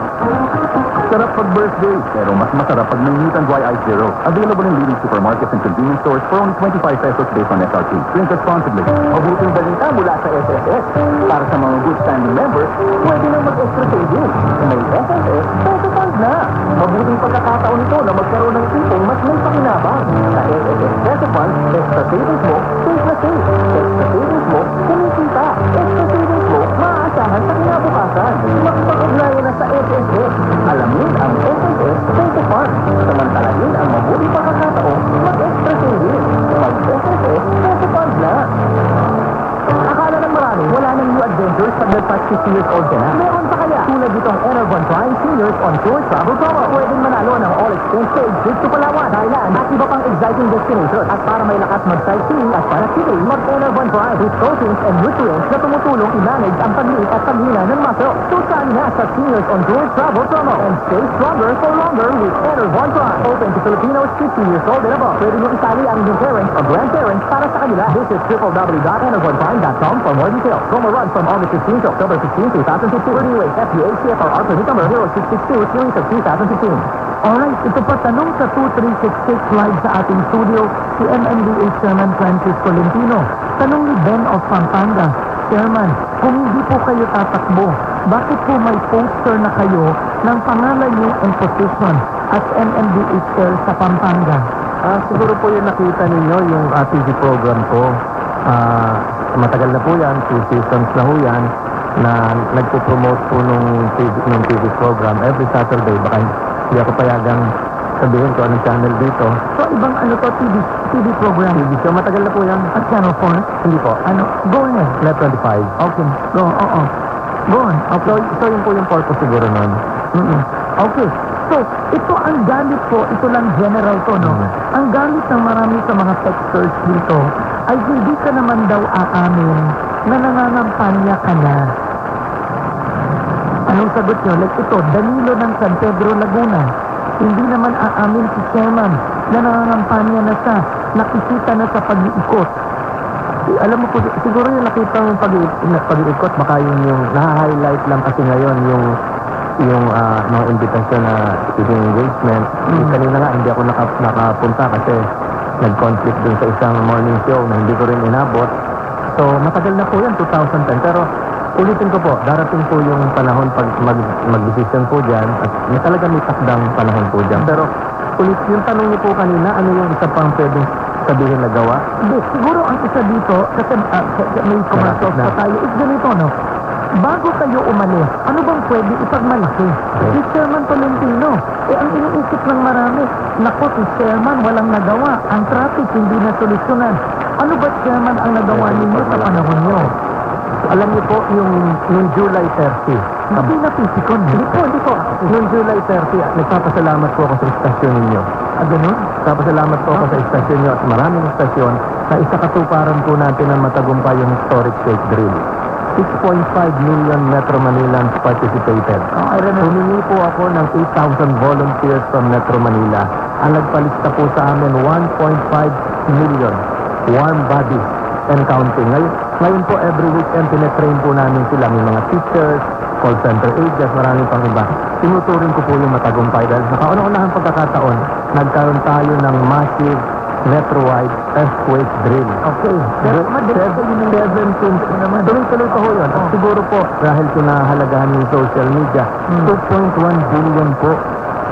Sarap pag birthday, pero mas masarap pag may new Tanduay Ice Zero. Available in leading supermarkets and convenience stores for only 25 pesos based on SRP. Drink responsibly. Mabuting balita mula sa SSS. Para sa mga good standing members, pwede na mag-extra savings. May SSS, peso funds na. Mabuting pagkakataon ito na magkaroon ng tipong mas may pakinabang. Sa SSS peso funds, extra savings mo, safe na safe. Extra savings mo, kumikita. Extra savings mo, maaasahan sa kinabukasan. Magpag-ugnayan na sa SSS. Alamin ang SSS peso funds. Samantalahin ang mabuting pagkakataon, mag-extra savings. Mag-SSS peso funds na. Akala ng marami, wala nang new adventures pag nag-past 50 years old ka na. Meron pa kaya? Tulad itong Enervon Prime Seniors on Tour Travel Promo. Pwedeng manalo ng all-expense paid trip to Palawan, Thailand, at iba pang exciting destinations. At para may lakas mag-sightseeing at panatili, mag-Enervon Prime with proteins and nutrients na tumutulong i-manage ang pagliit at paghina ng muscle. Tusan na sa Seniors on Tour Travel Promo and stay stronger for longer with Enervon Prime. Open to Filipinos 50 years old and above. Pwede nyo itali ang inyong parents o grandparents para sa kanila. Visit www.enervonprime.com for more details. Promo runs from August 15 to October 15, 2015. Anyway, FDA CFR permit number 0662 series of 2015. Alright, ito pa tanong sa 2366 live sa ating studio si MMDA Chairman Francis Tolentino. Tanong ni Ben of Pampanga, Chairman, kung hindi po kayo tatakbo, bakit po may poster na kayo ng pangalan niyo and position as MMDA Chair sa Pampanga? Siguro po yung nakita ninyo yung TV program ko. Matagal na po yan, 2 seasons na po yan, na nagpo-promote po nung TV program every Saturday. Baka hindi ako payagang sabihin ko anong channel dito. So, ibang ano to, TV program? TV show, matagal na po yan. At Channel 4? Hindi po. Ano? Go on eh. Net 25. Okay. Go, oo. Go on. Okay. So yun po yung purpose siguro nun. Okay. So, ito ang galit po, ito lang general to, no? Ang galit ng marami sa mga texters dito ay hindi ka naman daw aamin na nangangampanya ka na. Anong sagot nyo? Like ito, Danilo ng San Pedro, Laguna. Hindi naman aamin si Chairman na nangangampanya na siya. Nakikita na sa pag-iikot. Alam mo po, siguro yung nakita ng pag-iikot, baka yung na-highlight lang kasi ngayon yung mga invitation na speaking engagement. Kanina nga, hindi ako nakapunta kasi nag-conflict dun sa isang morning show na hindi ko rin inabot. So, matagal na po yan, 2010. Pero, ulitin ko po, darating po yung panahon pag mag-decision po dyan at may talaga may takdang panahon po dyan. Pero, ulit yung tanong niyo po kanina, ano yung isa pang pwedeng sabihin na gawa? Hindi, siguro ang isa dito, kasi may commercials pa tayo, is ganito, no? Bago kayo umalis, ano bang pwede ipagmalaki? Si Chairman Tolentino, ang iniisip ng marami, nako, si Chairman walang nagawa, ang traffic hindi na solusyonan. Ano ba, Chairman, ang nagawa ninyo sa panahon nyo? Alam niyo po, yung July 30. Hindi napisikon. Hindi po. Noong July 30, nagpapasalamat po ako sa istasyon ninyo. Ganun? Nagpapasalamat po ako sa istasyon niyo at maraming istasyon na isakatuparan po natin ang matagumpay yung historic fake drill. 6.5 million Metro Manilans participated. Humingi po ako ng 8,000 volunteers from Metro Manila. Ang nagpalista po sa amin 1.5 million warm bodies and counting. Ngayon po, every weekend, tinetrain po namin sila. May mga teachers, call center agents, marami pang iba. Tinuturing ko po yung matagumpay dahil sa kauna-unahang pagkakataon, nagkaroon tayo ng massive netro-wide earthquake drill. Okay. Pero madali sa yun ng 17 naman. Tuloy-tuloy pa ho yun. At siguro po, dahil ko nahalagahan yung social media, 2.1 billion po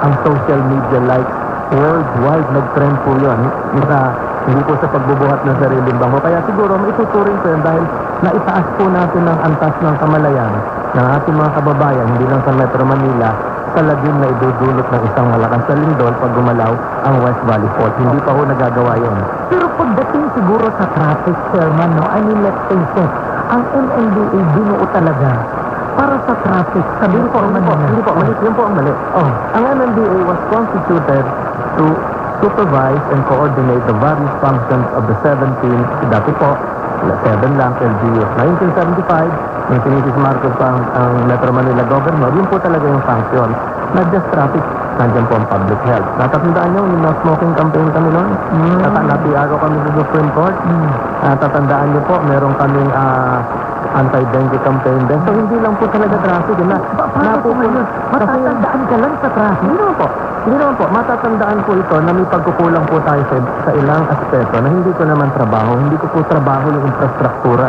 ang social media likes worldwide. Nag-trend po yun. Hindi po sa pagbubuhat ng sariling bangko. Kaya siguro maituturing ko yun dahil naitaas po natin ang antas ng kamalayan ng ating mga kababayan, hindi lang sa Metro Manila, sa lagim na idudulot ng isang malakas na lindol pag gumalaw ang West Valley Fault. Hindi pa ho nagagawa yun. Pero pagdating siguro sa traffic, Chairman, no? I mean, let's face it, ang MMDA binuo talaga para sa traffic. Sabihin po, Hindi po, mali. Yun po ang mali. Ang MMDA was constituted to supervise and coordinate the various functions of the 17, dati po, 7 lang, LGU. 1975, nung sinisis Marcos pa ang Metro Manila Governor, yun po talaga yung function. Not just traffic, nandiyan po ang public health. Natatandaan nyo, yung no smoking campaign kami noon. Napiaro kami sa Supreme Court. Natatandaan nyo po, meron kaming anti-dengue campaign din. So, hindi lang po talaga traffic. Paano po ngayon? Matatandaan ka lang sa traffic? Hindi naman po. Matatandaan po ito na may pagkukulang po tayo sa ilang aspeto na hindi ko naman trabaho. Hindi ko po trabaho yung infrastruktura.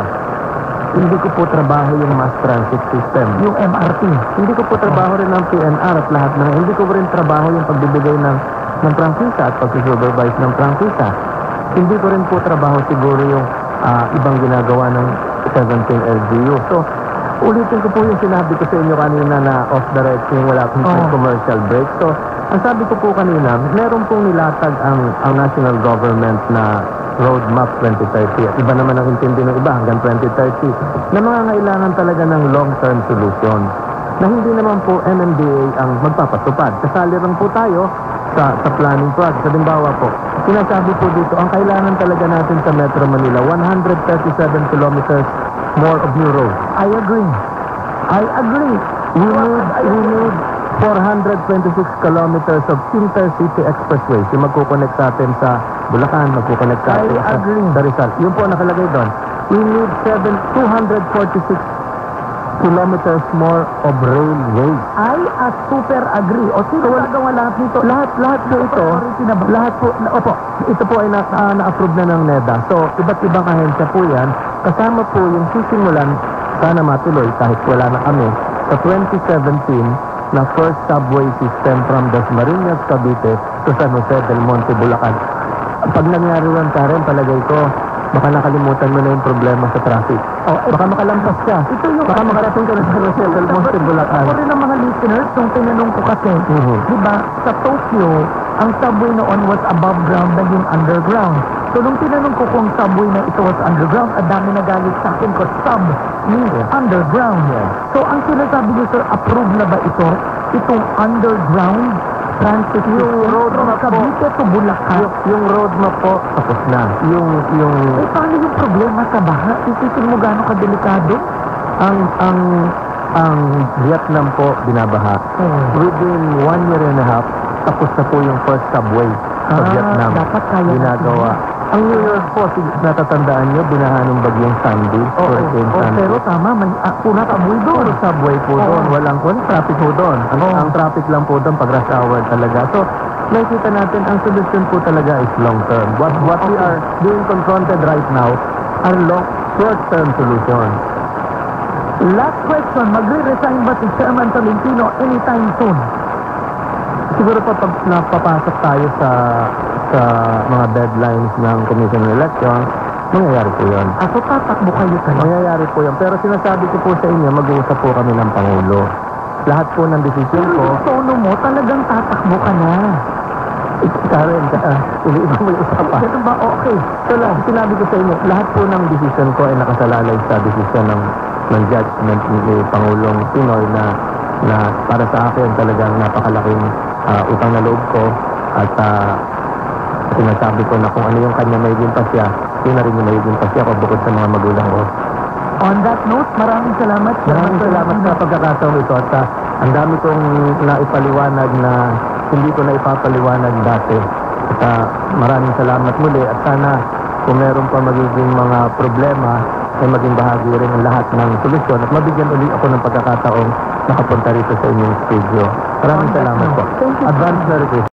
Hindi ko po trabaho yung mass transit system. Yung MRT. Hindi ko po trabaho rin ng PNR at lahat ng... Hindi ko rin trabaho yung pagbibigay ng prangkisa at pag-supervise ng prangkisa. Hindi ko rin po trabaho siguro yung ibang ginagawa ng 17 LGU. So, ulitin ko po yung sinabi ko sa inyo kanina na off the record, wala akong commercial break. So, ang sabi ko po kanina, meron pong nilatag ang national government na Roadmap 2030. At iba naman ang intindi ng iba hanggang 2030 na mangangailangan talaga ng long-term solution na hindi naman po MMDA ang magpapatupad. Kasali lang po tayo sa planning project. Halimbawa po, sinasabi po dito, ang kailangan talaga natin sa Metro Manila, 137 kilometers more of new roads. I agree. We need 426 kilometers of intercity expressways. Yung magkukonect sa atin sa Bulacan, magkukonect sa atin sa Rizal. Yun po nakalagay doon. We need 246 kilometers more of railways. I super agree. O sino gagawa lahat nito? Lahat po ito, ito po ay na-approve na ng NEDA. So, iba't ibang ahensya po yan. Kasama po yung sisimulan, sana matuloy kahit wala na kami, sa 2017 na first subway system from Dasmariñas, Cavite to San Jose del Monte, Bulacan. Pag nangyari yan, Karen, palagay ko, baka nakalimutan mo na yung problema sa traffic. Baka makalampas ka. Baka makarating ka na sa San Jose del Monte, Bulacan. Ako rin ang mga listeners, nung tinanong ko kasi, diba, sa Tokyo, ang subway noon was above ground, naging underground. So, nung tinanong ko kung subway na ito was underground, ang dami nagalit sa akin ko, means underground. So, ang sinasabi niyo, sir, approve na ba ito? Itong underground transit Yung roadmap po, Cavite to Bulacan? yung roadmap po, tapos na. Paano yung problema sa baha? Isipin mo gano'ng kadelikado? Ang Vietnam po binabaha. Within 1 year and a half, tapos na po yung first subway sa Vietnam. Dapat kaya ginagawa. Ang New York po, natatandaan nyo, binaha ng bagyong Sandy. Hurricane Sandy. Pero tama, may pura kamoy doon. Puro subway po doon. Walang traffic po doon. Ang traffic lang po doon pag rush hour talaga. So, nakikita natin, ang solution po talaga is long term. What we are being confronted right now are short term solutions. Last question, magre-resign ba si Chairman Tolentino anytime soon? Siguro pa pag napapasok tayo sa mga deadlines ng Commission on Elections, mangyayari po yun. So tatakbo kayo talaga? Mangyayari po yun. Pero sinasabi ko po sa inyo, mag-uusap po kami ng Pangulo. Lahat po ng desisyon Pero ko... yung tono mo, talagang tatakbo ka na. Karen, ulitin mo yung usapan. Ganun ba? Okay. So lang, sinabi ko sa inyo, lahat po ng desisyon ko ay nakasalalay sa desisyon ng judgment ni Pangulong Pinoy na para sa akin talagang napakalaking utang na loob ko at sinasabi ko na kung ano yung kanya may pasya yun na rin yung magiging pasya ko bukod sa mga magulang ko. On that note, maraming salamat. Maraming salamat sa pagkakataong ito at ang dami kong naipaliwanag na hindi ko na ipapaliwanag dati. At maraming salamat muli at sana kung meron pa magiging mga problema ay maging bahagi rin ang lahat ng solusyon at mabigyan uli ako ng pagkakataong nakapunta rito sa inyong studio. Maraming salamat po. Thank you. Advance Merry Christmas.